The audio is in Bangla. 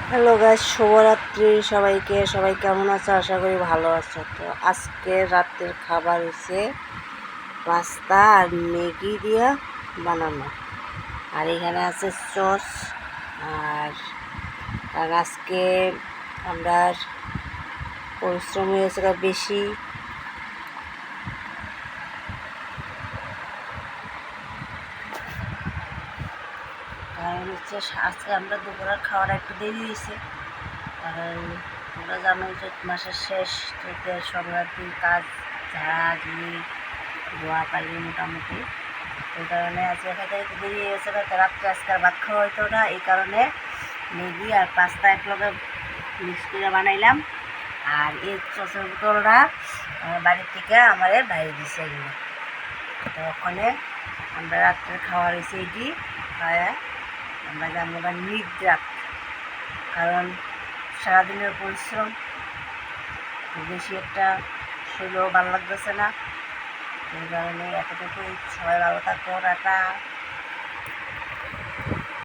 হ্যালো গাইস, শুভরাত্রি সবাইকে। সবাই কেমন আছো? আশা করি ভালো আছো। তো আজকে রাতের খাবার হচ্ছে পাস্তা আর ম্যাগি দিয়ে বানানো। আর এখানে আছে সস। আর আর আজকে আমরা পরিশ্রম হয়েছে বেশি। কারণ হচ্ছে আজকে আমরা দুপুরের খাওয়ার একটু দেরি হয়েছে। কারণ তোমরা জানো চৈত মাসের শেষ, চৈতের সংক্রান্তির কাজ ঝাড়াঝুড়ি ধোয়াপালি মোটামুটি। এই কারণে আজকে খেতে একটু দেরি হয়ে গেছে। রাত্রে আজকে আর ভাত খাওয়া হইতো না, এই কারণে ম্যাগি আর পাস্তা একলগে মিক্স করে বানাইলাম। আর এই সসের বোতলটা বাড়ির থেকে আমাদের বাইরে দিছে এগুলো। তো ওখানে আমরা রাত্রে খাওয়া হয়েছে এটি খাওয়া আমরা যাবো বা নিদ্রা। কারণ সারাদিনের পরিশ্রম বেশি একটা শরীরেও ভালো লাগতেছে না। এই কারণে এতটুকুই। সবাই ভালো থাকো, টাটা।